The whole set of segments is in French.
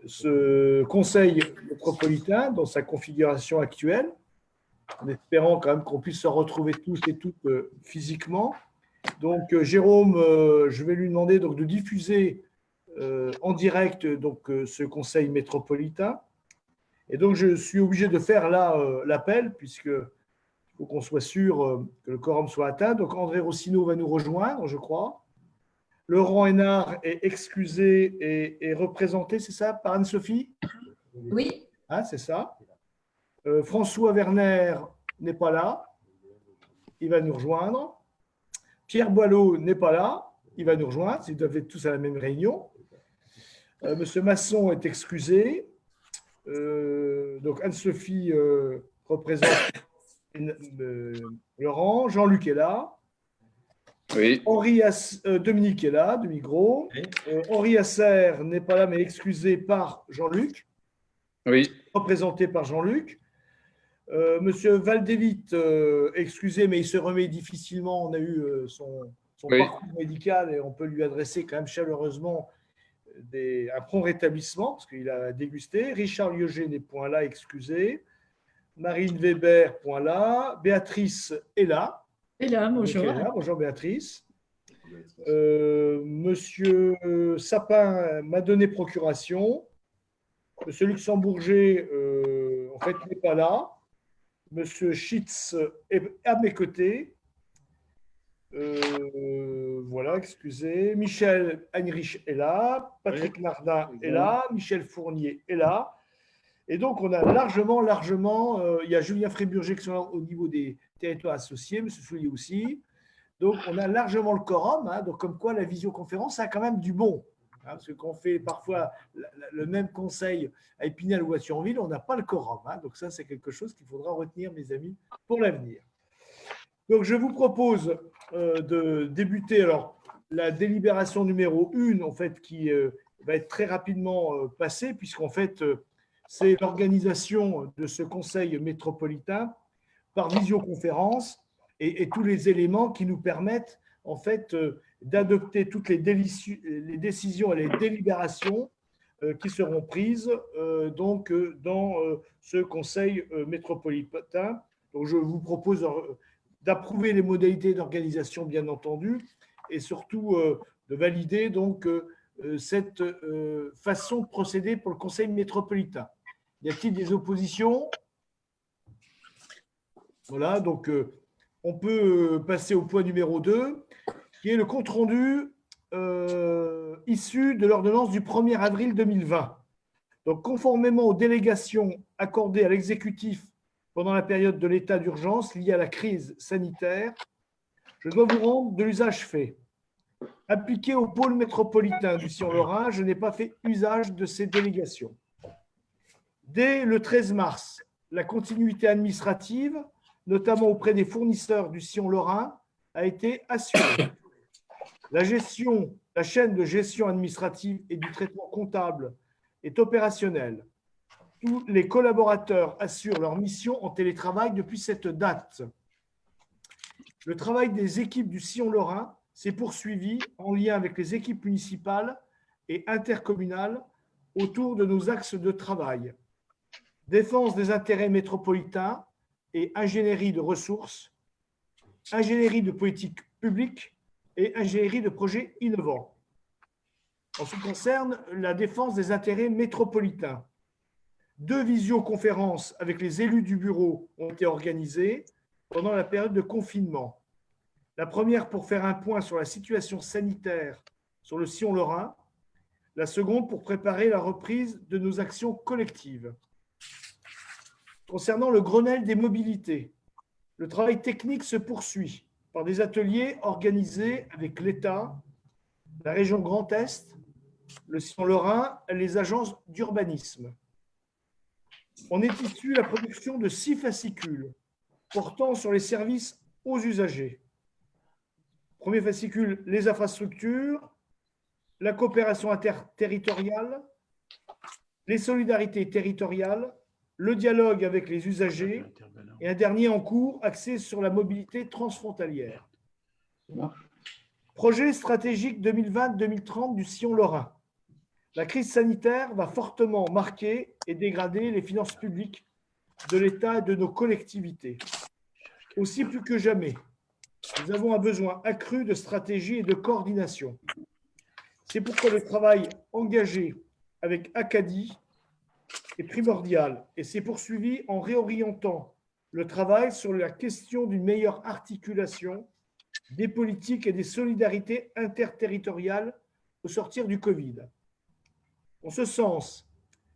ce conseil métropolitain dans sa configuration actuelle, en espérant quand même qu'on puisse se retrouver tous et toutes physiquement. Donc, Jérôme, je vais lui demander donc, de diffuser en direct donc, ce conseil métropolitain. Et donc, je suis obligé de faire là l'appel, puisqu'il faut qu'on soit sûr que le quorum soit atteint. Donc, André Rossineau va nous rejoindre, je crois. Laurent Hénard est excusé et représenté, c'est ça, par Anne-Sophie? Oui. Hein, c'est ça. François Werner n'est pas là. Il va nous rejoindre. Pierre Boileau n'est pas là. Il va nous rejoindre. Ils doivent être tous à la même réunion. Monsieur Masson est excusé. Donc Anne-Sophie représente Laurent. Jean-Luc est là. Oui. Dominique est là, de Migros. Henri Asser n'est pas là, mais excusé par Jean-Luc. Oui. Représenté par Jean-Luc. Monsieur Valdélite, excusé, mais il se remet difficilement. On a eu son parcours médical et on peut lui adresser quand même chaleureusement un prompt rétablissement parce qu'il a dégusté. Richard Lieuget n'est point là, excusé. Marine Weber, point là. Béatrice est là. Et là, bonjour. Là. Bonjour Béatrice. Monsieur Sapin m'a donné procuration. Monsieur Luxembourger, en fait, n'est pas là. Monsieur Schitz est à mes côtés. Voilà, excusez. Michel Heinrich est là. Patrick Nardin est là. Michel Fournier est là. Et donc, on a largement, il y a Julien Fréburger qui sont là au niveau des territoires associés, M. Soulier aussi. Donc, on a largement le quorum. Hein, donc, comme quoi, la visioconférence a quand même du bon. Hein, parce que quand on fait parfois le même conseil à Épinal ou à Thionville, on n'a pas le quorum. Hein, donc, ça, c'est quelque chose qu'il faudra retenir, mes amis, pour l'avenir. Donc, je vous propose de débuter alors, la délibération numéro 1, en fait, qui va être très rapidement passée, puisqu'en fait, c'est l'organisation de ce conseil métropolitain par visioconférence et tous les éléments qui nous permettent en fait d'adopter toutes les décisions et les délibérations qui seront prises donc dans ce conseil métropolitain. Donc je vous propose d'approuver les modalités d'organisation bien entendu et surtout de valider donc cette façon de procéder pour le conseil métropolitain. Y a-t-il des oppositions? Voilà, donc on peut passer au point numéro 2, qui est le compte-rendu issu de l'ordonnance du 1er avril 2020. Donc, conformément aux délégations accordées à l'exécutif pendant la période de l'état d'urgence liée à la crise sanitaire, je dois vous rendre de l'usage fait. Appliqué au pôle métropolitain du Sillon-Lorrain, je n'ai pas fait usage de ces délégations. Dès le 13 mars, la continuité administrative, notamment auprès des fournisseurs du Sillon-Lorrain, a été assurée. La chaîne de gestion administrative et du traitement comptable est opérationnelle. Tous les collaborateurs assurent leur mission en télétravail depuis cette date. Le travail des équipes du Sillon-Lorrain s'est poursuivi en lien avec les équipes municipales et intercommunales autour de nos axes de travail. Défense des intérêts métropolitains et ingénierie de ressources, ingénierie de politique publique et ingénierie de projets innovants. En ce qui concerne la défense des intérêts métropolitains, 2 visioconférences avec les élus du bureau ont été organisées pendant la période de confinement. La première pour faire un point sur la situation sanitaire sur le Sillon-Lorrain, la seconde pour préparer la reprise de nos actions collectives. Concernant le Grenelle des mobilités, le travail technique se poursuit par des ateliers organisés avec l'État, la région Grand Est, le Sillon-Lorrain et les agences d'urbanisme. On est issu la production de 6 fascicules portant sur les services aux usagers. Premier fascicule, les infrastructures, la coopération interterritoriale, les solidarités territoriales, le dialogue avec les usagers et un dernier en cours axé sur la mobilité transfrontalière. Projet stratégique 2020-2030 du Sillon-Lorrain. La crise sanitaire va fortement marquer et dégrader les finances publiques de l'État et de nos collectivités. Aussi, plus que jamais, nous avons un besoin accru de stratégie et de coordination. C'est pourquoi le travail engagé avec Acadie est primordial et s'est poursuivi en réorientant le travail sur la question d'une meilleure articulation des politiques et des solidarités interterritoriales au sortir du Covid. En ce sens,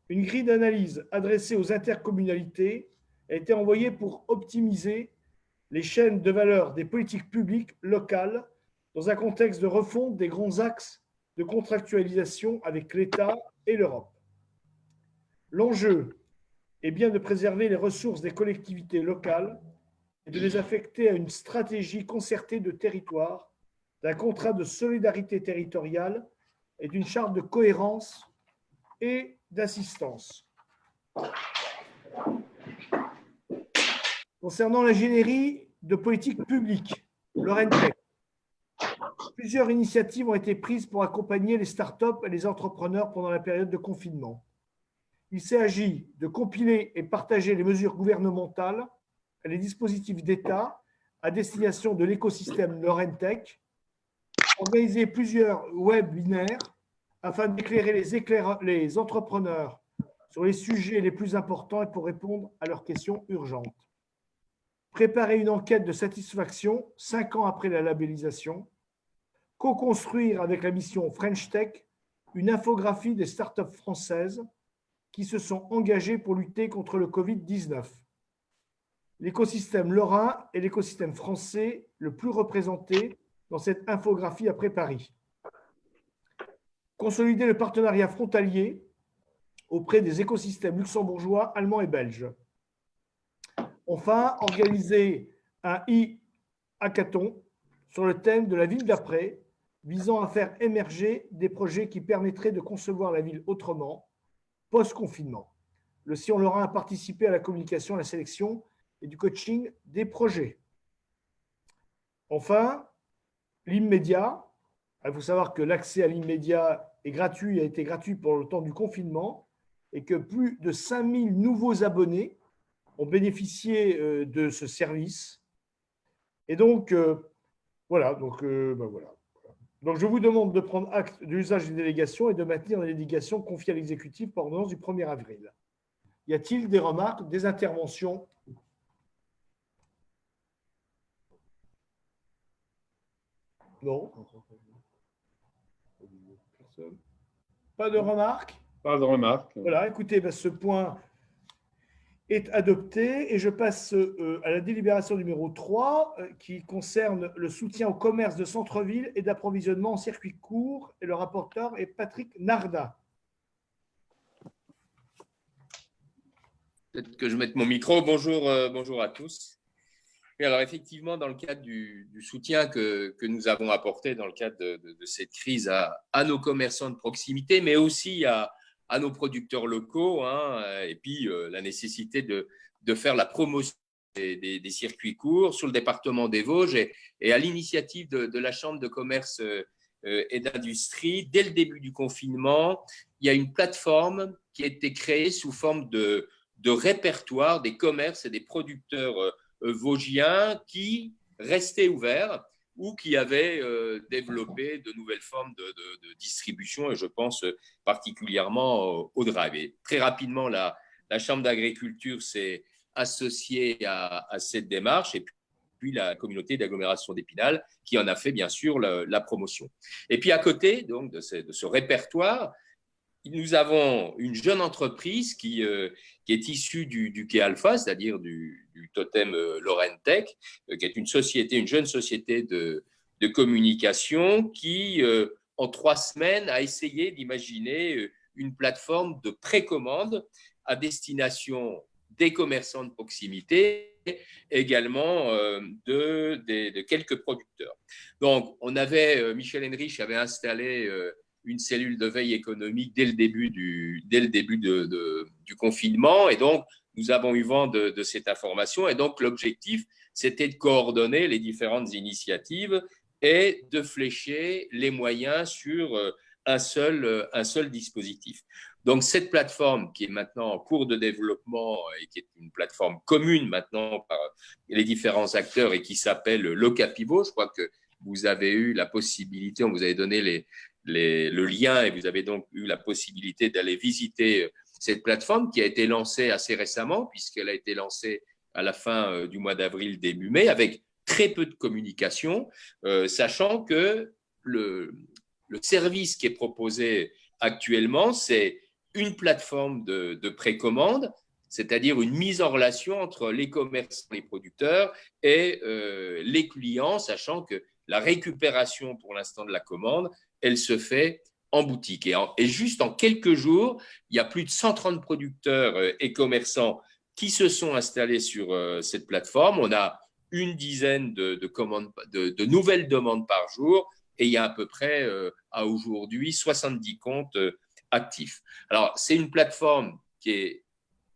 une grille d'analyse adressée aux intercommunalités a été envoyée pour optimiser les chaînes de valeur des politiques publiques locales dans un contexte de refonte des grands axes de contractualisation avec l'État et l'Europe. L'enjeu est bien de préserver les ressources des collectivités locales et de les affecter à une stratégie concertée de territoire, d'un contrat de solidarité territoriale et d'une charte de cohérence et d'assistance. Concernant l'ingénierie de politique publique, l'ORENTEC, plusieurs initiatives ont été prises pour accompagner les startups et les entrepreneurs pendant la période de confinement. Il s'agit de compiler et partager les mesures gouvernementales et les dispositifs d'État à destination de l'écosystème l'ORENTEC, organiser plusieurs webinaires afin d'éclairer les entrepreneurs sur les sujets les plus importants et pour répondre à leurs questions urgentes. Préparer une enquête de satisfaction 5 ans après la labellisation. Co-construire avec la mission French Tech une infographie des startups françaises qui se sont engagées pour lutter contre le Covid-19. L'écosystème lorrain est l'écosystème français le plus représenté dans cette infographie après Paris. Consolider le partenariat frontalier auprès des écosystèmes luxembourgeois, allemands et belges. Enfin, organiser un e-hackathon sur le thème de la ville d'après, visant à faire émerger des projets qui permettraient de concevoir la ville autrement, post-confinement. Le Sillon Lorrain a participé à la communication, à la sélection et du coaching des projets. Enfin, l'immédiat. Il faut savoir que l'accès à l'immédiat est gratuit, a été gratuit pour le temps du confinement et que plus de 5000 nouveaux abonnés ont bénéficié de ce service. Et donc, voilà. Donc, je vous demande de prendre acte de l'usage des délégations et de maintenir les délégations confiées à l'exécutif par ordonnance du 1er avril. Y a-t-il des remarques, des interventions ? Non. Pas de remarques ? Pas de remarques. Voilà, écoutez, ce point est adopté et je passe à la délibération numéro 3 qui concerne le soutien au commerce de centre-ville et d'approvisionnement en circuit court. Et le rapporteur est Patrick Narda. Peut-être que je mette mon micro. Bonjour à tous. Et alors effectivement, dans le cadre du soutien que nous avons apporté dans le cadre de cette crise à nos commerçants de proximité, mais aussi à nos producteurs locaux, et puis la nécessité de faire la promotion des circuits courts sur le département des Vosges et à l'initiative de la Chambre de commerce et d'industrie, dès le début du confinement, il y a une plateforme qui a été créée sous forme de répertoire des commerces et des producteurs vosgiens qui restaient ouverts ou qui avaient développé de nouvelles formes de distribution, et je pense particulièrement au drive. Et très rapidement, la Chambre d'agriculture s'est associée à cette démarche, et puis la communauté d'agglomération d'Épinal qui en a fait bien sûr la promotion. Et puis à côté donc, de ce répertoire, nous avons une jeune entreprise qui est issue du Quai Alpha, c'est-à-dire du totem l'ORENTEC, qui est une jeune société de communication qui, en 3 semaines, a essayé d'imaginer une plateforme de précommande à destination des commerçants de proximité, également de quelques producteurs. Donc, Michel Henrich avait installé une cellule de veille économique dès le début du confinement. Et donc, nous avons eu vent de cette information. Et donc, l'objectif, c'était de coordonner les différentes initiatives et de flécher les moyens sur un seul dispositif. Donc, cette plateforme qui est maintenant en cours de développement et qui est une plateforme commune maintenant par les différents acteurs et qui s'appelle Locapivo, je crois que vous avez eu la possibilité, on vous avait donné le lien et vous avez donc eu la possibilité d'aller visiter cette plateforme qui a été lancée assez récemment puisqu'elle a été lancée à la fin du mois d'avril, début mai, avec très peu de communication, sachant que le service qui est proposé actuellement, c'est une plateforme de précommande, c'est-à-dire une mise en relation entre les commerçants, les producteurs et les clients, sachant que la récupération pour l'instant de la commande, elle se fait en boutique. Et juste en quelques jours, il y a plus de 130 producteurs et commerçants qui se sont installés sur cette plateforme. On a une dizaine de nouvelles demandes par jour et il y a à peu près à aujourd'hui 70 comptes actifs. Alors, c'est une plateforme qui est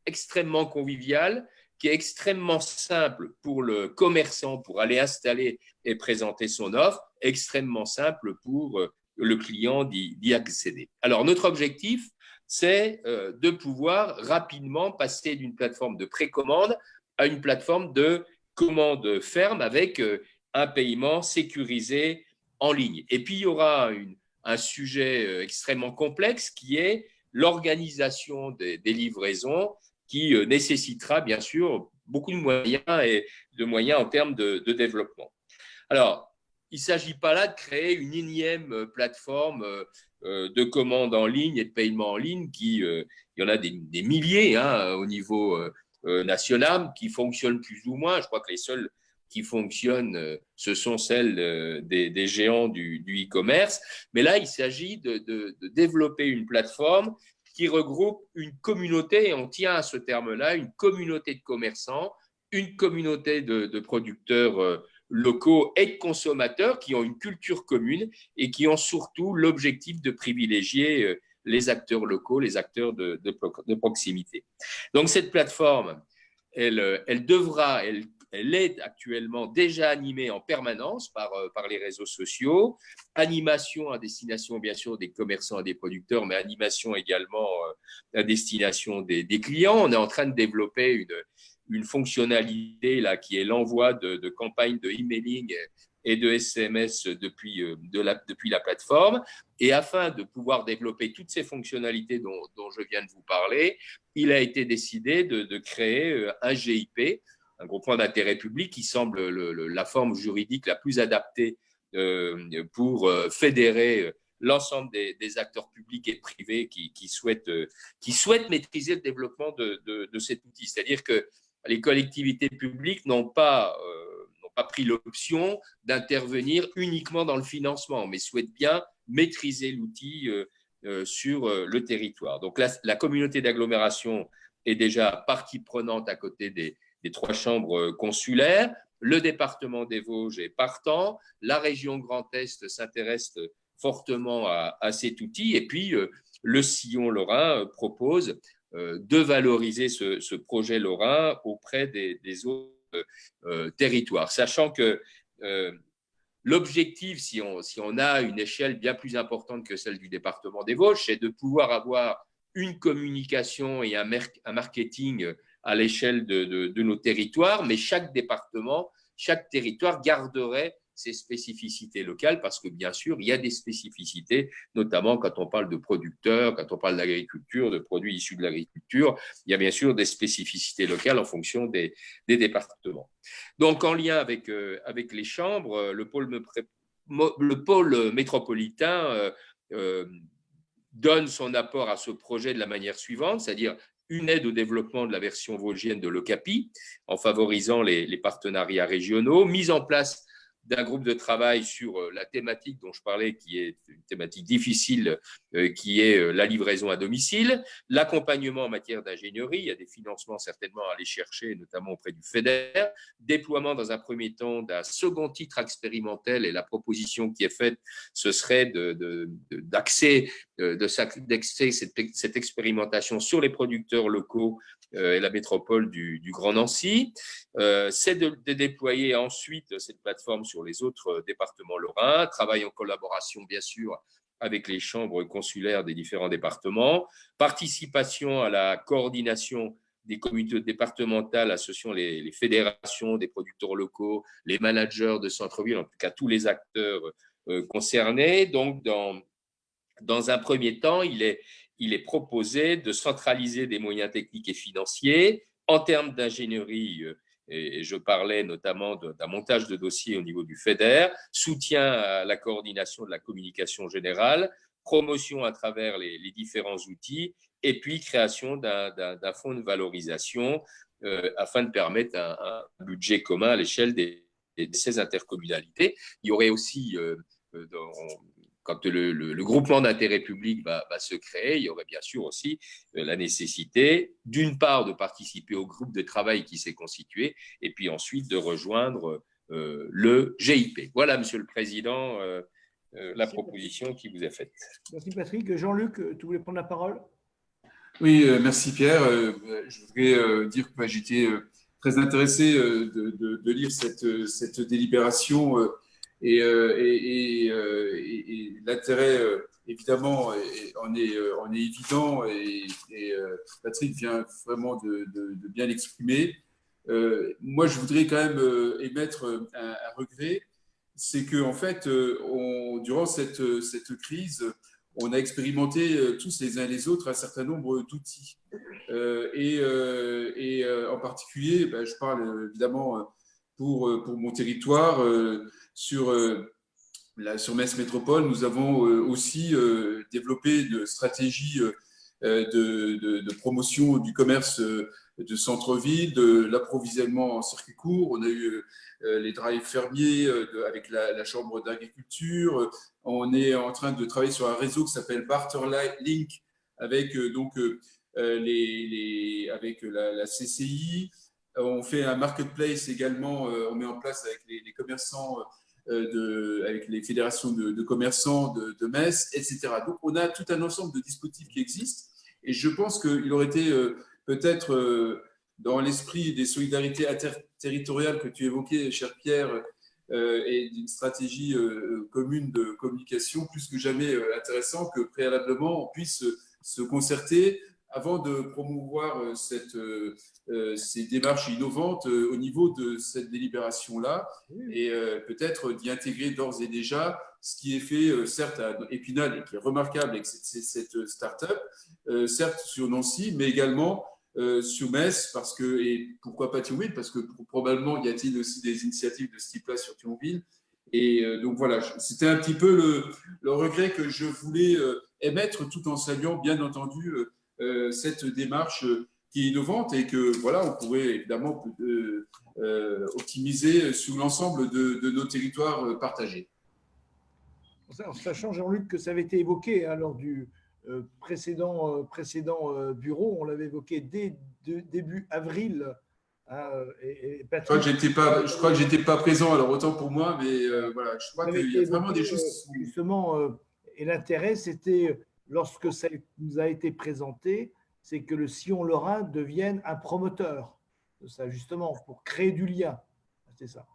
extrêmement conviviale, qui est extrêmement simple pour le commerçant pour aller installer et présenter son offre, extrêmement simple pour le client d'y accéder. Alors, notre objectif, c'est de pouvoir rapidement passer d'une plateforme de précommande à une plateforme de commande ferme avec un paiement sécurisé en ligne. Et puis, il y aura un sujet extrêmement complexe qui est l'organisation des livraisons qui nécessitera bien sûr beaucoup de moyens et de moyens en termes de développement. Alors, il ne s'agit pas là de créer une énième plateforme de commande en ligne et de paiement en ligne il y en a des milliers au niveau national qui fonctionnent plus ou moins. Je crois que les seules qui fonctionnent, ce sont celles des géants du e-commerce. Mais là, il s'agit de développer une plateforme qui regroupe une communauté, et on tient à ce terme-là, une communauté de commerçants, une communauté de producteurs locaux et de consommateurs qui ont une culture commune et qui ont surtout l'objectif de privilégier les acteurs locaux, les acteurs de proximité. Donc, cette plateforme, elle est actuellement déjà animée en permanence par les réseaux sociaux, animation à destination bien sûr des commerçants et des producteurs, mais animation également à destination des clients. On est en train de développer une fonctionnalité là, qui est l'envoi de campagnes de emailing et de SMS depuis la plateforme. Et afin de pouvoir développer toutes ces fonctionnalités dont je viens de vous parler, il a été décidé de créer un GIP, un groupement d'intérêt public qui semble la forme juridique la plus adaptée pour fédérer l'ensemble des acteurs publics et privés qui souhaitent maîtriser le développement de cet outil. C'est-à-dire que les collectivités publiques n'ont pas pris l'option d'intervenir uniquement dans le financement, mais souhaitent bien maîtriser l'outil sur le territoire. Donc la communauté d'agglomération est déjà partie prenante à côté des 3 chambres consulaires. Le département des Vosges est partant. La région Grand Est s'intéresse fortement à cet outil. Et puis, le sillon lorrain propose de valoriser ce projet lorrain auprès des autres territoires. Sachant que l'objectif, si on a une échelle bien plus importante que celle du département des Vosges, c'est de pouvoir avoir une communication et un marketing à l'échelle de nos territoires, mais chaque département, chaque territoire garderait ses spécificités locales parce que bien sûr, il y a des spécificités, notamment quand on parle de producteurs, quand on parle d'agriculture, de produits issus de l'agriculture, il y a bien sûr des spécificités locales en fonction des départements. Donc, en lien avec les chambres, le pôle métropolitain donne son apport à ce projet de la manière suivante, c'est-à-dire une aide au développement de la version vosgienne de l'Ocapi en favorisant les partenariats régionaux, mise en place d'un groupe de travail sur la thématique dont je parlais, qui est une thématique difficile, qui est la livraison à domicile, l'accompagnement en matière d'ingénierie, il y a des financements certainement à aller chercher, notamment auprès du FEDER, déploiement dans un premier temps d'un second titre expérimental, et la proposition qui est faite, ce serait d'axer cette expérimentation sur les producteurs locaux et la métropole du Grand Nancy. C'est de déployer ensuite cette plateforme sur les autres départements lorrains, travail en collaboration bien sûr avec les chambres consulaires des différents départements, participation à la coordination des comités départementales associant les fédérations des producteurs locaux, les managers de centre-ville, en tout cas tous les acteurs concernés. Donc, dans un premier temps, il est proposé de centraliser des moyens techniques et financiers en termes d'ingénierie. Et je parlais notamment d'un montage de dossiers au niveau du FEDER, soutien à la coordination de la communication générale, promotion à travers les différents outils, et puis création d'un fonds de valorisation afin de permettre un budget commun à l'échelle de ces intercommunalités. Il y aurait aussi, quand le groupement d'intérêt public va se créer, il y aurait bien sûr aussi la nécessité, d'une part, de participer au groupe de travail qui s'est constitué, et puis ensuite de rejoindre le GIP. Voilà, Monsieur le Président, la proposition qui vous est faite. Merci Patrick. Jean-Luc, tu voulais prendre la parole? Oui, merci Pierre. Je voudrais dire que j'étais très intéressé de lire cette délibération et l'intérêt, évidemment, en est évident et Patrick vient vraiment de bien l'exprimer. Moi, je voudrais quand même émettre un regret, c'est qu'en fait, durant cette crise, on a expérimenté tous les uns les autres un certain nombre d'outils. En particulier, je parle évidemment pour mon territoire, sur Metz Métropole, nous avons aussi développé une stratégie de promotion du commerce de centre-ville, de l'approvisionnement en circuit court. On a eu les drives fermiers avec la Chambre d'agriculture. On est en train de travailler sur un réseau qui s'appelle Barter Link avec avec la CCI. On fait un marketplace également. On met en place avec les commerçants, avec les fédérations de commerçants de Metz, etc. Donc, on a tout un ensemble de dispositifs qui existent. Et je pense qu'il aurait été peut-être dans l'esprit des solidarités interterritoriales que tu évoquais, cher Pierre, et d'une stratégie commune de communication plus que jamais intéressant que préalablement on puisse se concerter avant de promouvoir ces démarches innovantes au niveau de cette délibération-là et peut-être d'y intégrer d'ores et déjà ce qui est fait, certes, à Épinal et qui est remarquable avec cette start-up, certes sur Nancy, mais également sur Metz, et pourquoi pas Thionville, parce que probablement y a-t-il aussi des initiatives de ce type-là sur Thionville. Et donc voilà, c'était un petit peu le regret que je voulais émettre, tout en saluant bien entendu cette démarche qui est innovante et que voilà, on pourrait évidemment optimiser sur l'ensemble de nos territoires partagés. En sachant, Jean-Luc, que ça avait été évoqué lors du précédent bureau, on l'avait évoqué dès début avril. Patrick, je crois que j'étais pas présent, alors autant pour moi, mais voilà, je crois qu'il y a vraiment des choses. Justement, et l'intérêt, c'était lorsque ça nous a été présenté, c'est que le sillon lorrain devienne un promoteur de ça, justement, pour créer du lien. C'est ça.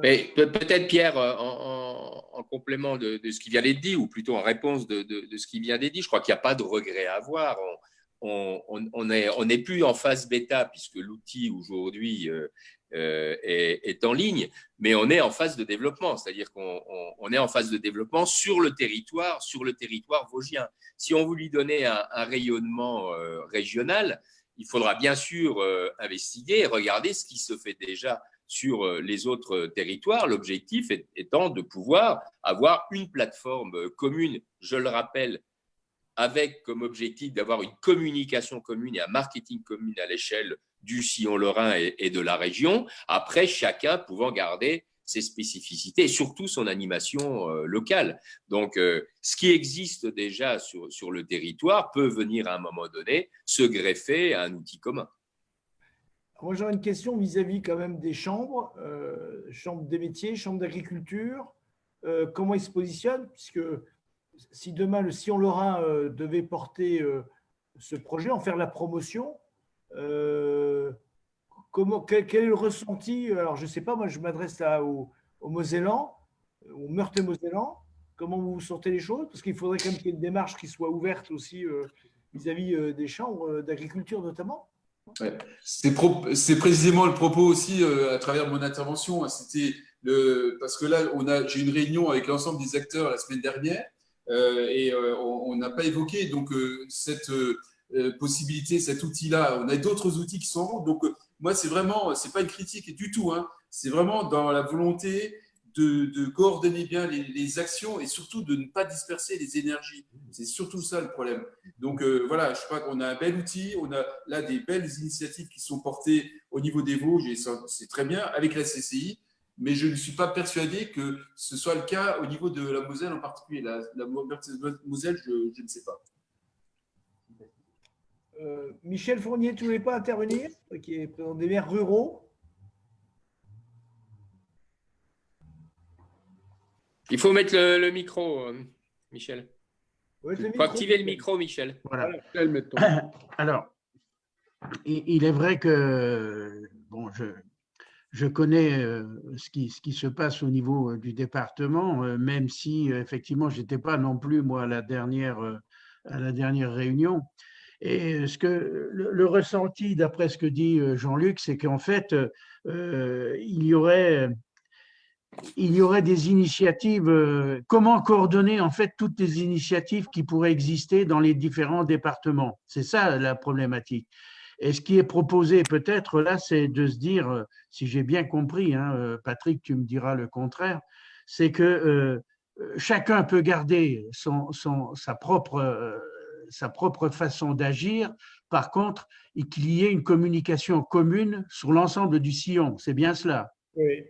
Mais peut-être, Pierre, en complément de ce qui vient d'être dit, ou plutôt en réponse de ce qui vient d'être dit, je crois qu'il n'y a pas de regret à avoir. On n'est plus en phase bêta, puisque l'outil aujourd'hui est en ligne, mais on est en phase de développement, c'est-à-dire qu'on est en phase de développement sur le territoire vosgien. Si on veut lui donner un rayonnement régional, il faudra bien sûr investiguer et regarder ce qui se fait déjà sur les autres territoires, l'objectif étant de pouvoir avoir une plateforme commune, je le rappelle, avec comme objectif d'avoir une communication commune et un marketing commun à l'échelle du sillon lorrain et de la région, après chacun pouvant garder ses spécificités et surtout son animation locale. Donc, ce qui existe déjà sur le territoire peut venir à un moment donné se greffer à un outil commun. Moi, j'aurais une question vis-à-vis quand même des chambres, chambres des métiers, chambres d'agriculture. Comment ils se positionnent? Puisque si demain le sillon lorrain devait porter ce projet, en faire la promotion, quel est le ressenti? Alors, je ne sais pas, moi je m'adresse au Mosellan, au Meurthe-et-Mosellan. comment vous sortez les choses? Parce qu'il faudrait quand même qu'il y ait une démarche qui soit ouverte aussi vis-à-vis des chambres d'agriculture notamment. Ouais. C'est précisément le propos aussi à travers mon intervention. Hein. Parce que là, j'ai eu une réunion avec l'ensemble des acteurs la semaine dernière et on n'a pas évoqué donc cette possibilité, cet outil-là. On a d'autres outils qui sont en route. Donc moi, c'est pas une critique du tout. Hein. C'est vraiment dans la volonté de coordonner bien les actions et surtout de ne pas disperser les énergies. C'est surtout ça le problème. Donc voilà, je crois qu'on a un bel outil, on a là des belles initiatives qui sont portées au niveau des Vosges et c'est très bien avec la CCI, mais je ne suis pas persuadé que ce soit le cas au niveau de la Moselle en particulier. La Moselle, je ne sais pas. Michel Fournier, tu ne voulais pas intervenir, qui est président des maires ruraux? Il faut mettre le micro, Michel. Ouais, Il faut activer le micro, Michel. Voilà. Alors, il est vrai que bon, je connais ce qui se passe au niveau du département, même si effectivement, je n'étais pas non plus, moi, à la dernière réunion. Et le ressenti, d'après ce que dit Jean-Luc, c'est qu'en fait, il y aurait des initiatives, comment coordonner en fait toutes les initiatives qui pourraient exister dans les différents départements. C'est ça la problématique. Et ce qui est proposé peut-être là, c'est de se dire, si j'ai bien compris, hein, Patrick, tu me diras le contraire, c'est que chacun peut garder sa propre façon d'agir. Par contre, qu'il y ait une communication commune sur l'ensemble du sillon. C'est bien cela. Oui,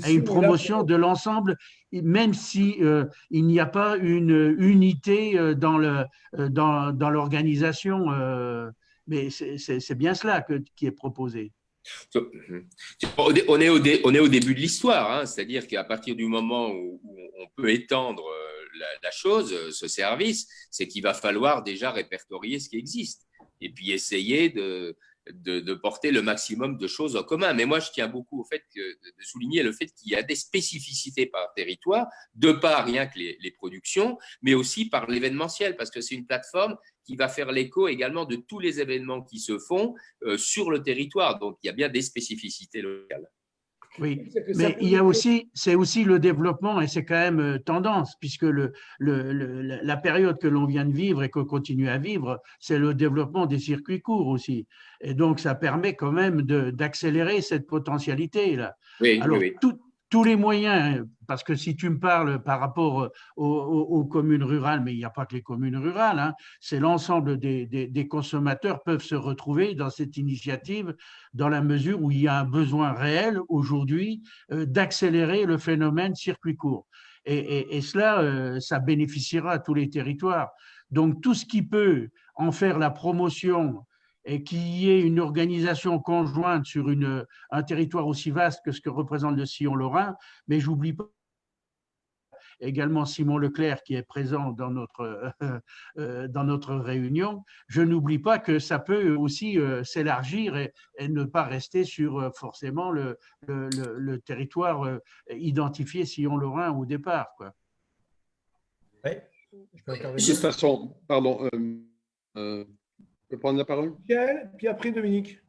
à une promotion de l'ensemble, même si il n'y a pas une unité dans l'organisation. Mais c'est bien cela qui est proposé. On est au début de l'histoire, hein, c'est-à-dire qu'à partir du moment où on peut étendre la chose, ce service, c'est qu'il va falloir déjà répertorier ce qui existe et puis essayer de porter le maximum de choses en commun. Mais moi, je tiens beaucoup au fait de souligner le fait qu'il y a des spécificités par territoire, de par rien que les productions, mais aussi par l'événementiel, parce que c'est une plateforme qui va faire l'écho également de tous les événements qui se font sur le territoire. Donc, il y a bien des spécificités locales. Oui, mais c'est aussi le développement et c'est quand même tendance, puisque la période que l'on vient de vivre et qu'on continue à vivre, c'est le développement des circuits courts aussi. Et donc, ça permet quand même d'accélérer cette potentialité-là. Oui, alors, oui. Tous les moyens, parce que si tu me parles par rapport aux communes rurales, mais il n'y a pas que les communes rurales, hein, c'est l'ensemble des consommateurs peuvent se retrouver dans cette initiative dans la mesure où il y a un besoin réel aujourd'hui d'accélérer le phénomène circuit court. Et cela, ça bénéficiera à tous les territoires. Donc, tout ce qui peut en faire la promotion et qu'il y ait une organisation conjointe sur un territoire aussi vaste que ce que représente le sillon lorrain, mais j'oublie pas également Simon Leclerc qui est présent dans notre réunion, je n'oublie pas que ça peut aussi s'élargir et ne pas rester sur forcément le territoire identifié sillon lorrain au départ, quoi. Oui. De toute façon, pardon, je peux prendre la parole? Michel, puis après Dominique.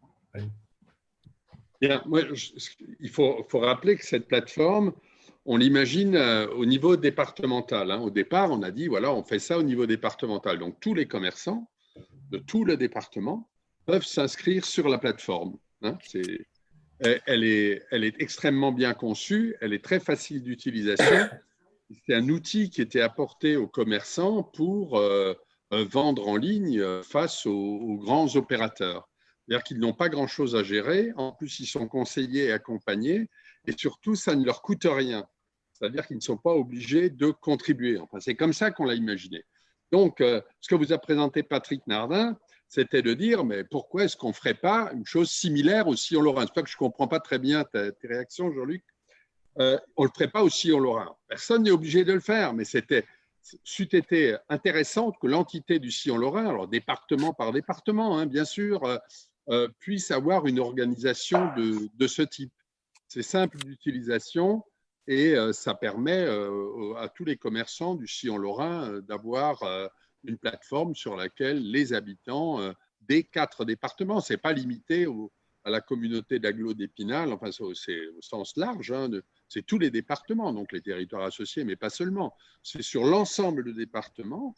Bien, moi, il faut rappeler que cette plateforme, on l'imagine au niveau départemental. Hein. Au départ, on a dit, voilà, on fait ça au niveau départemental. Donc, tous les commerçants de tout le département peuvent s'inscrire sur la plateforme. Hein. Elle est extrêmement bien conçue, elle est très facile d'utilisation. C'est un outil qui était apporté aux commerçants pour vendre en ligne face aux grands opérateurs. C'est-à-dire qu'ils n'ont pas grand-chose à gérer. En plus, ils sont conseillés et accompagnés. Et surtout, ça ne leur coûte rien. C'est-à-dire qu'ils ne sont pas obligés de contribuer. Enfin, c'est comme ça qu'on l'a imaginé. Donc, ce que vous a présenté Patrick Nardin, c'était de dire, mais pourquoi est-ce qu'on ne ferait pas une chose similaire au sillon lorrain? C'est pas que je ne comprends pas très bien tes réactions, Jean-Luc. On ne le ferait pas au sillon lorrain. Personne n'est obligé de le faire, mais c'eût été intéressant que l'entité du sillon lorrain, alors département par département, hein, bien sûr, puisse avoir une organisation de ce type. C'est simple d'utilisation, Et ça permet à tous les commerçants du sillon lorrain d'avoir une plateforme sur laquelle les habitants des 4 départements, ce n'est pas limité à la communauté d'agglo d'Épinal, enfin c'est au sens large, hein, c'est tous les départements, donc les territoires associés, mais pas seulement. C'est sur l'ensemble des départements,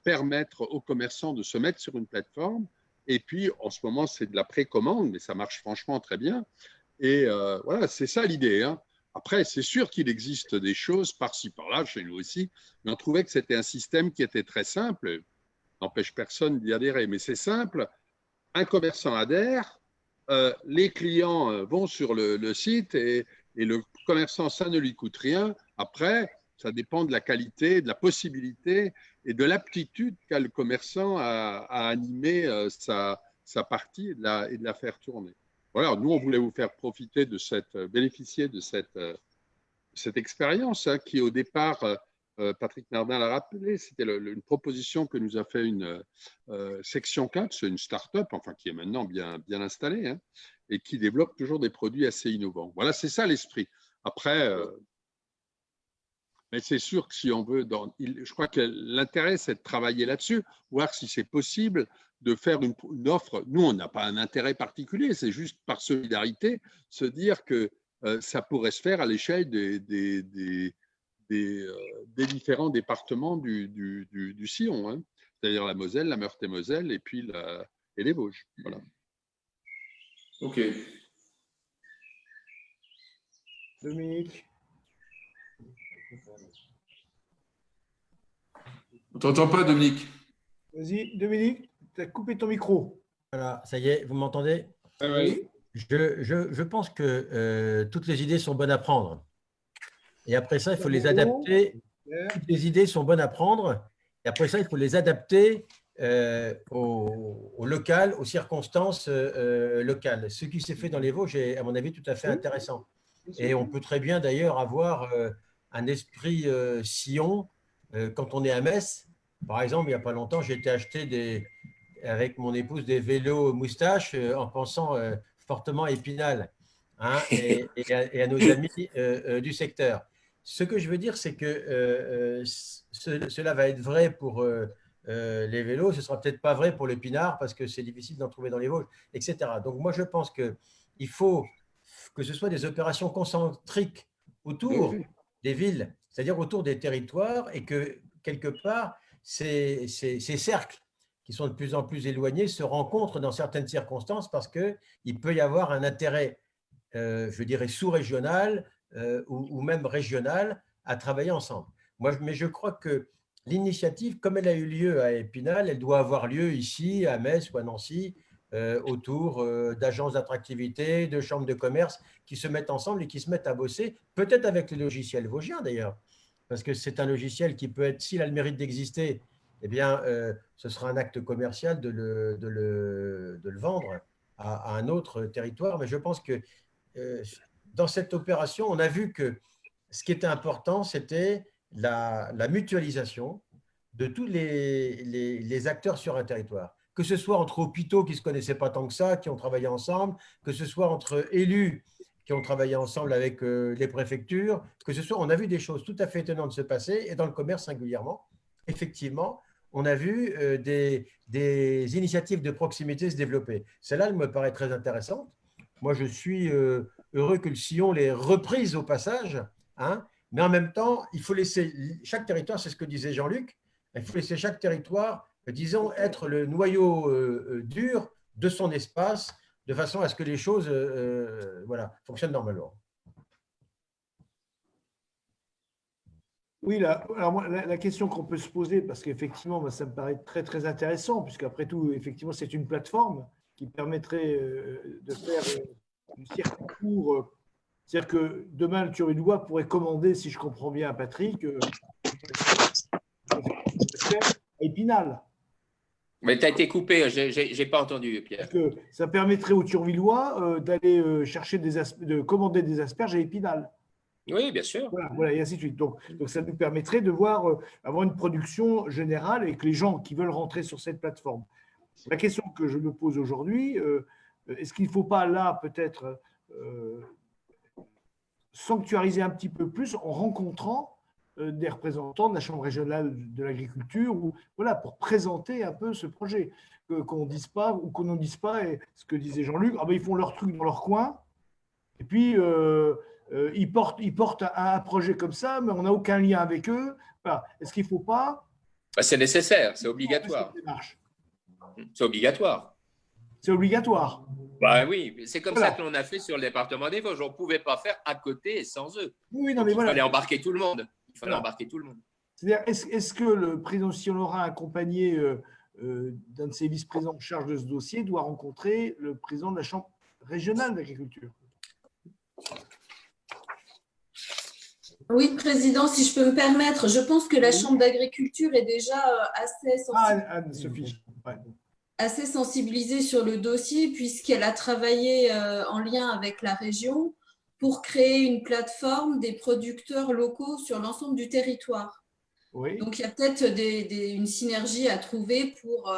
permettre aux commerçants de se mettre sur une plateforme. Et puis, en ce moment, c'est de la précommande, mais ça marche franchement très bien. Et voilà, c'est ça l'idée, hein. Après, c'est sûr qu'il existe des choses par-ci, par-là, chez nous aussi, mais on trouvait que c'était un système qui était très simple, n'empêche personne d'y adhérer, mais c'est simple, un commerçant adhère, les clients vont sur le site et le commerçant, ça ne lui coûte rien. Après, ça dépend de la qualité, de la possibilité et de l'aptitude qu'a le commerçant à animer sa partie et de la faire tourner. Voilà, nous, on voulait vous faire profiter bénéficier de cette expérience hein, qui, au départ, Patrick Nardin l'a rappelé, c'était une proposition que nous a fait une Section 4, c'est une start-up, enfin, qui est maintenant bien installée hein, et qui développe toujours des produits assez innovants. Voilà, c'est ça l'esprit. Après, mais c'est sûr que si on veut, je crois que l'intérêt, c'est de travailler là-dessus, voir si c'est possible de faire une offre. Nous, on n'a pas un intérêt particulier, c'est juste par solidarité, se dire que ça pourrait se faire à l'échelle des différents départements du sillon, hein, c'est-à-dire la Moselle, la Meurthe-et-Moselle et puis les Vosges. Voilà. OK. Dominique. On ne t'entend pas, Dominique. Vas-y, Dominique, tu as coupé ton micro. Voilà, ça y est, vous m'entendez? Oui. Je pense que toutes les idées sont bonnes à prendre. Et après ça, il faut les adapter. Toutes les idées sont bonnes à prendre. Et après ça, il faut les adapter au local, aux circonstances locales. Ce qui s'est fait dans les Vosges est, à mon avis, tout à fait intéressant. Et on peut très bien d'ailleurs avoir un esprit sillon quand on est à Metz. Par exemple, il n'y a pas longtemps, j'ai été acheter avec mon épouse des vélos moustaches en pensant fortement à Épinal hein, et à nos amis du secteur. Ce que je veux dire, c'est que cela va être vrai pour les vélos, ce ne sera peut-être pas vrai pour l'épinard parce que c'est difficile d'en trouver dans les Vosges, etc. Donc moi, je pense qu'il faut que ce soit des opérations concentriques autour des villes, c'est-à-dire autour des territoires et que quelque part, ces cercles qui sont de plus en plus éloignés se rencontrent dans certaines circonstances parce qu'il peut y avoir un intérêt, je dirais, sous-régional ou même régional à travailler ensemble. Mais je crois que l'initiative, comme elle a eu lieu à Épinal, elle doit avoir lieu ici, à Metz ou à Nancy, autour d'agences d'attractivité, de chambres de commerce qui se mettent ensemble et qui se mettent à bosser, peut-être avec le logiciel vosgien d'ailleurs, parce que c'est un logiciel qui peut être, s'il a le mérite d'exister, eh bien, ce sera un acte commercial de le vendre à un autre territoire. Mais je pense que dans cette opération, on a vu que ce qui était important, c'était la mutualisation de tous les acteurs sur un territoire. Que ce soit entre hôpitaux qui ne se connaissaient pas tant que ça, qui ont travaillé ensemble, que ce soit entre élus qui ont travaillé ensemble avec les préfectures, que ce soit, on a vu des choses tout à fait étonnantes se passer, et dans le commerce singulièrement, effectivement, on a vu des initiatives de proximité se développer. Celle-là, elle me paraît très intéressante. Moi, je suis heureux que le sillon l'ait reprise au passage, hein, mais en même temps, il faut laisser chaque territoire, c'est ce que disait Jean-Luc, il faut laisser chaque territoire, disons, être le noyau dur de son espace, de façon à ce que les choses voilà, fonctionnent normalement. Oui, alors moi, la question qu'on peut se poser, parce qu'effectivement, ça me paraît très, très intéressant, puisqu'après tout, effectivement, c'est une plateforme qui permettrait de faire du circuit court. C'est-à-dire que demain, le Turunois pourrait commander, si je comprends bien, Patrick, à Épinal. Mais tu as été coupé, je n'ai pas entendu, Pierre. Parce que ça permettrait aux Turvillois d'aller chercher de commander des asperges à Épinal. Oui, bien sûr. Voilà, et ainsi de suite. Donc, ça nous permettrait de avoir une production générale et que les gens qui veulent rentrer sur cette plateforme. La question que je me pose aujourd'hui, est-ce qu'il ne faut pas là peut-être sanctuariser un petit peu plus en rencontrant des représentants de la Chambre régionale de l'agriculture, ou voilà, pour présenter un peu ce projet, qu'on dise pas ou qu'on n'en dise pas. Et ce que disait Jean-Luc, ah ben, ils font leur truc dans leur coin, et puis ils portent un projet comme ça, mais on n'a aucun lien avec eux. Voilà. Est-ce qu'il ne faut pas… C'est nécessaire, c'est obligatoire. C'est obligatoire. C'est obligatoire. Bah oui, c'est comme Voilà. ça que l'on a fait sur le département des Vosges. On ne pouvait pas faire à côté et sans eux. Oui, non, mais Il voilà. fallait embarquer tout le monde. Il fallait Voilà. embarquer tout le monde. C'est-à-dire, est-ce que le président Sion-Lorrain, accompagné d'un de ses vice-présidents en charge de ce dossier, doit rencontrer le président de la Chambre régionale d'agriculture? Oui, Président, si je peux me permettre, je pense que la Chambre d'agriculture est déjà assez sensibilisée sur le dossier, puisqu'elle a travaillé en lien avec la région pour créer une plateforme des producteurs locaux sur l'ensemble du territoire. Oui. Donc, il y a peut-être une synergie à trouver pour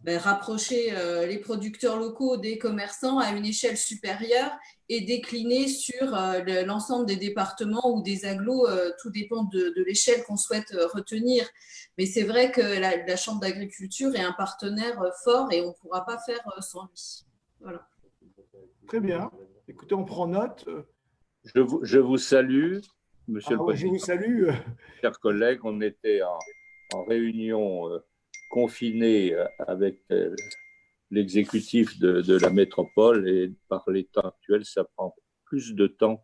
rapprocher les producteurs locaux des commerçants à une échelle supérieure et décliner sur l'ensemble des départements ou des agglos, tout dépend de l'échelle qu'on souhaite retenir. Mais c'est vrai que la Chambre d'agriculture est un partenaire fort et on ne pourra pas faire sans lui. Voilà. Très bien. Écoutez, on prend note. Je vous salue, Monsieur le Président. Je vous salue. Chers collègues, on était en réunion confinée avec l'exécutif de la métropole, et par l'état actuel, ça prend plus de temps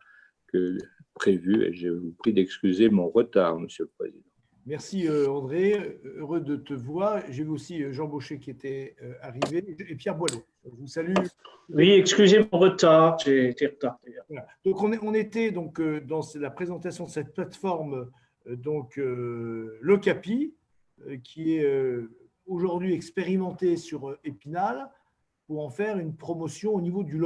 que prévu, et je vous prie d'excuser mon retard, Monsieur le Président. Merci André, heureux de te voir. J'ai vu aussi Jean Baucher qui était arrivé, et Pierre Boileau. Je vous salue. Oui, excusez mon retard, j'ai été retardé. Voilà. Donc on était donc dans la présentation de cette plateforme l'Ocapi, qui est aujourd'hui expérimentée sur Épinal, pour en faire une promotion au niveau du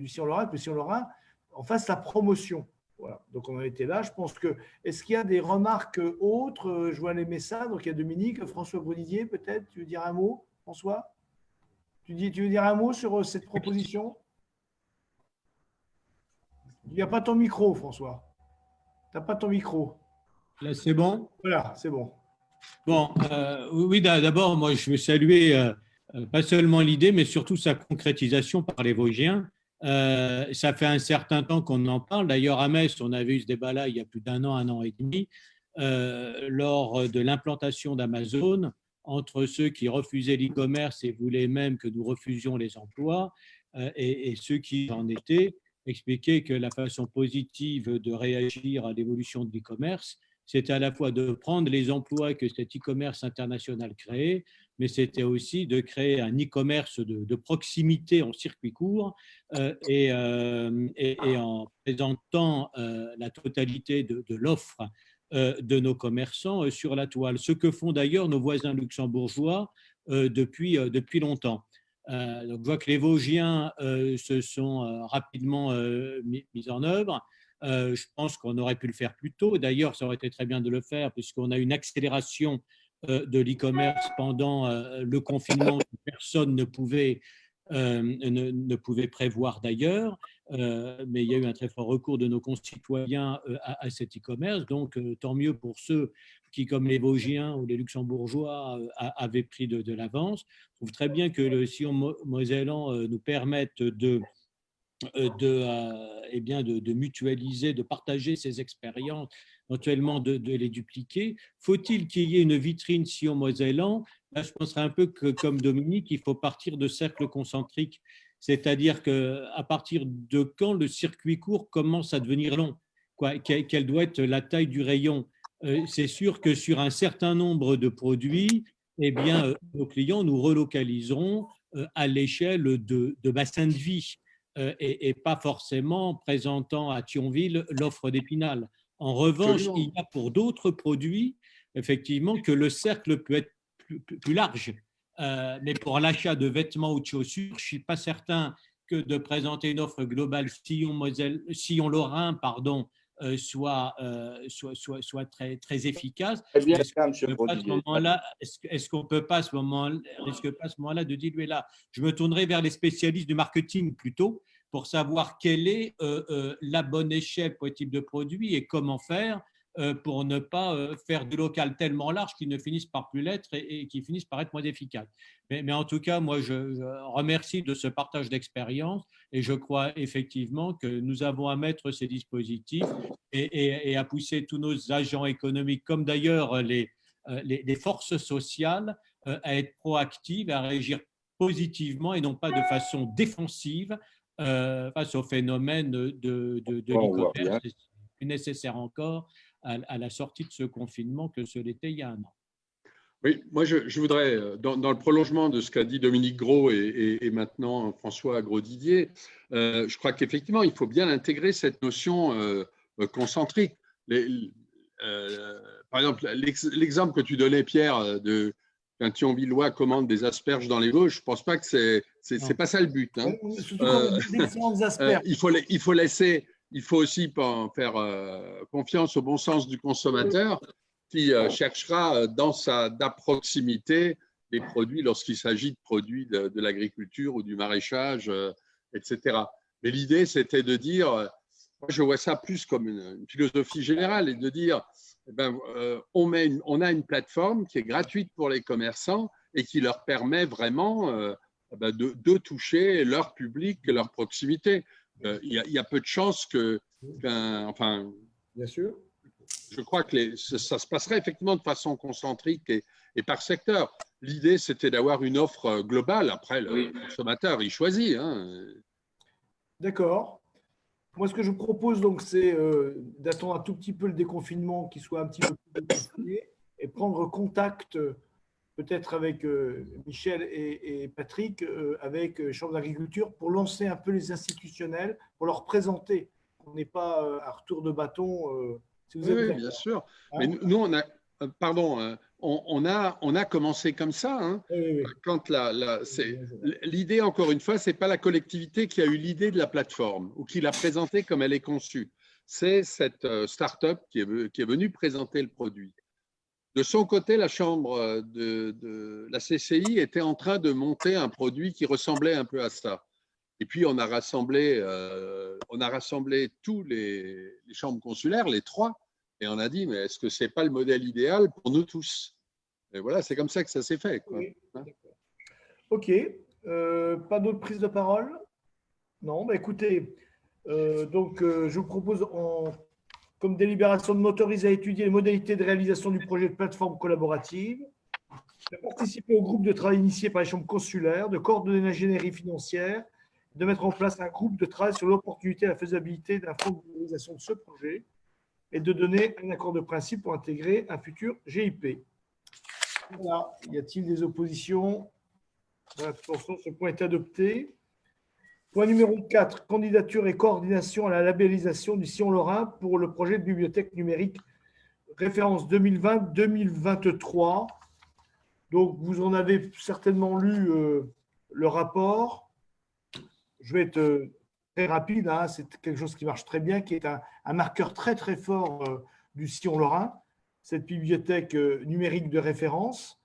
Sion-Lorrain, que le Sion-Lorrain en fasse la promotion. Voilà. Donc on en était là. Je pense que, est-ce qu'il y a des remarques autres? Je vois les messages. Donc il y a Dominique, François Brunidier, peut-être. Tu veux dire un mot, François? Tu veux dire un mot sur cette proposition? Il n'y a pas ton micro, François. Tu n'as pas ton micro. Là, c'est bon? Voilà, c'est bon. Bon, oui, d'abord, moi, je veux saluer pas seulement l'idée, mais surtout sa concrétisation par les Vosgiens. Ça fait un certain temps qu'on en parle. D'ailleurs, à Metz, on avait eu ce débat-là il y a plus d'un an et demi, lors de l'implantation d'Amazon, entre ceux qui refusaient l'e-commerce et voulaient même que nous refusions les emplois, et ceux qui en étaient, expliquaient que la façon positive de réagir à l'évolution de l'e-commerce, c'était à la fois de prendre les emplois que cet e-commerce international créait, mais c'était aussi de créer un e-commerce de proximité en circuit court, et en présentant la totalité de l'offre de nos commerçants sur la toile, ce que font d'ailleurs nos voisins luxembourgeois depuis longtemps. Donc, je vois que les Vosgiens se sont rapidement mis en œuvre. Je pense qu'on aurait pu le faire plus tôt. D'ailleurs, ça aurait été très bien de le faire, puisqu'on a une accélération de l'e-commerce pendant le confinement que personne ne pouvait prévoir d'ailleurs. Mais il y a eu un très fort recours de nos concitoyens à cet e-commerce. Donc, tant mieux pour ceux qui, comme les Vosgiens ou les Luxembourgeois, avaient pris de l'avance. Je trouve très bien que le Sion-Mosellan nous permette de mutualiser, de partager ces expériences, éventuellement de les dupliquer. Faut-il qu'il y ait une vitrine Sion-Mosellan? Là, je penserais un peu que, comme Dominique, il faut partir de cercles concentriques, c'est-à-dire qu'à partir de quand le circuit court commence à devenir long, quelle doit être la taille du rayon? C'est sûr que sur un certain nombre de produits, eh bien, nos clients nous relocaliseront à l'échelle de bassins de vie. Et pas forcément présentant à Thionville l'offre d'Épinal. En revanche, il y a pour d'autres produits, effectivement, que le cercle peut être plus large. Mais pour l'achat de vêtements ou de chaussures, je ne suis pas certain que de présenter une offre globale Sion-Lorrain, soit très, très efficace. Très bien, monsieur Brodier. Est-ce qu'on ne peut pas à ce moment-là de diluer là? Je me tournerai vers les spécialistes du marketing plutôt, pour savoir quelle est la bonne échelle pour le type de produit et comment faire pour ne pas faire du local tellement large qu'ils ne finissent par plus l'être et qui finissent par être moins efficaces. Mais en tout cas, moi, je remercie de ce partage d'expérience et je crois effectivement que nous avons à mettre ces dispositifs et à pousser tous nos agents économiques, comme d'ailleurs les forces sociales, à être proactives, à réagir positivement et non pas de façon défensive face au phénomène de l'e-commerce. C'est plus nécessaire encore à la sortie de ce confinement que ce l'était il y a un an. Oui, moi je voudrais, dans le prolongement de ce qu'a dit Dominique Gros et maintenant François Gros-Didier, je crois qu'effectivement, il faut bien intégrer cette notion concentrique. Par exemple, l'exemple que tu donnais, Pierre, qu'un Thionvillois commande des asperges dans les Vosges, je ne pense pas que c'est pas ça le but. Hein. Il faut laisser, il faut aussi faire confiance au bon sens du consommateur qui cherchera dans sa proximité des produits lorsqu'il s'agit de produits de l'agriculture ou du maraîchage, etc. Mais l'idée, c'était de dire, moi je vois ça plus comme une philosophie générale, et de dire, on a une plateforme qui est gratuite pour les commerçants et qui leur permet vraiment de toucher leur public, leur proximité. Il y a peu de chances enfin, bien sûr. Je crois que ça se passerait effectivement de façon concentrique et par secteur. L'idée, c'était d'avoir une offre globale. Après, le consommateur, il choisit. Hein. D'accord. Moi, ce que je vous propose, donc, c'est d'attendre un tout petit peu le déconfinement, qui soit un petit peu plus déconfiné, et prendre contact peut-être avec Michel et Patrick, avec Chambre d'agriculture, pour lancer un peu les institutionnels, pour leur présenter. On n'est pas à retour de bâton. Si vous oui, bien sûr. Hein? Mais nous, on a, pardon, on a commencé comme ça. Hein. Oui. Quand l'idée, encore une fois, c'est pas la collectivité qui a eu l'idée de la plateforme ou qui l'a présentée comme elle est conçue. C'est cette start-up qui est venue présenter le produit. De son côté, la chambre de la CCI était en train de monter un produit qui ressemblait un peu à ça. Et puis, on a rassemblé tous les chambres consulaires, les 3, et on a dit, mais est-ce que ce n'est pas le modèle idéal pour nous tous? Et voilà, c'est comme ça que ça s'est fait. Quoi. Oui. OK. Pas d'autres prises de parole? Non, écoutez, je vous propose, comme délibération, de m'autoriser à étudier les modalités de réalisation du projet de plateforme collaborative, de participer au groupe de travail initié par les chambres consulaires, de coordonner l'ingénierie financière, de mettre en place un groupe de travail sur l'opportunité et la faisabilité d'un fonds de valorisation de ce projet et de donner un accord de principe pour intégrer un futur GIP. Voilà. Y a-t-il des oppositions? Attention, ce point est adopté. Point numéro 4, candidature et coordination à la labellisation du Sillon Lorrain pour le projet de bibliothèque numérique référence 2020-2023. Donc, vous en avez certainement lu le rapport. Je vais être très rapide, hein. C'est quelque chose qui marche très bien, qui est un marqueur très très fort du Sillon Lorrain, cette bibliothèque numérique de référence.